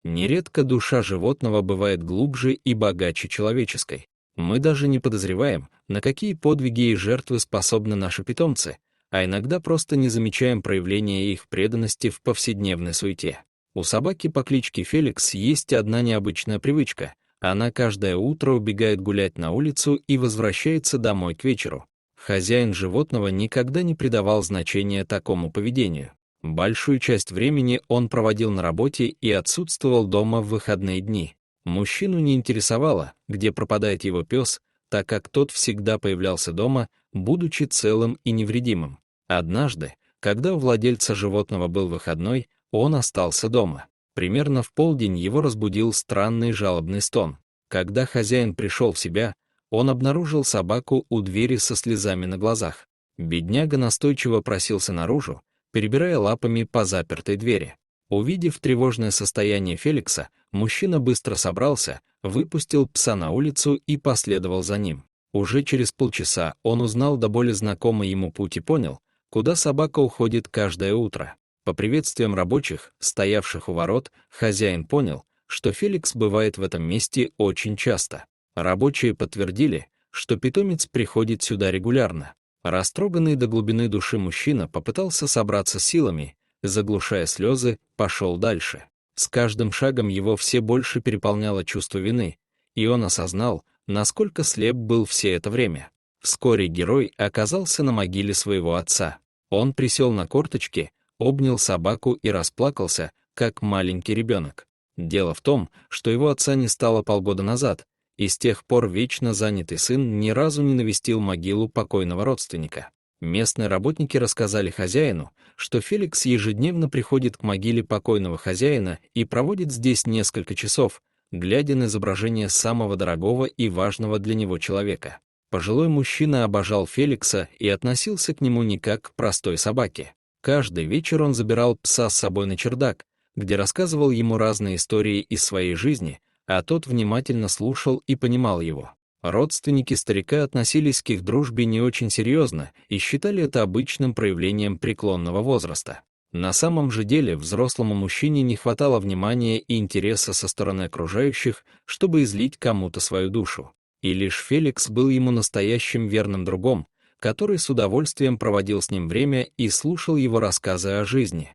Нередко душа животного бывает глубже и богаче человеческой. Мы даже не подозреваем, на какие подвиги и жертвы способны наши питомцы, а иногда просто не замечаем проявления их преданности в повседневной суете. У собаки по кличке Феликс есть одна необычная привычка. Она каждое утро убегает гулять на улицу и возвращается домой к вечеру. Хозяин животного никогда не придавал значения такому поведению. Большую часть времени он проводил на работе и отсутствовал дома в выходные дни. Мужчину не интересовало, где пропадает его пес, так как тот всегда появлялся дома, будучи целым и невредимым. Однажды, когда у владельца животного был выходной, он остался дома. Примерно в полдень его разбудил странный жалобный стон. Когда хозяин пришел в себя, он обнаружил собаку у двери со слезами на глазах. Бедняга настойчиво просился наружу, перебирая лапами по запертой двери. Увидев тревожное состояние Феликса, мужчина быстро собрался, выпустил пса на улицу и последовал за ним. Уже через полчаса он узнал до боли знакомый ему путь и понял, куда собака уходит каждое утро. По приветствиям рабочих, стоявших у ворот, хозяин понял, что Феликс бывает в этом месте очень часто. Рабочие подтвердили, что питомец приходит сюда регулярно. Растроганный до глубины души мужчина попытался собраться силами, заглушая слезы, пошел дальше. С каждым шагом его все больше переполняло чувство вины, и он осознал, насколько слеп был все это время. Вскоре герой оказался на могиле своего отца. Он присел на корточки, обнял собаку и расплакался, как маленький ребенок. Дело в том, что его отца не стало полгода назад, и с тех пор вечно занятый сын ни разу не навестил могилу покойного родственника. Местные работники рассказали хозяину, что Феликс ежедневно приходит к могиле покойного хозяина и проводит здесь несколько часов, глядя на изображение самого дорогого и важного для него человека. Пожилой мужчина обожал Феликса и относился к нему не как к простой собаке. Каждый вечер он забирал пса с собой на чердак, где рассказывал ему разные истории из своей жизни, а тот внимательно слушал и понимал его. Родственники старика относились к их дружбе не очень серьезно и считали это обычным проявлением преклонного возраста. На самом же деле взрослому мужчине не хватало внимания и интереса со стороны окружающих, чтобы излить кому-то свою душу. И лишь Феликс был ему настоящим верным другом, который с удовольствием проводил с ним время и слушал его рассказы о жизни.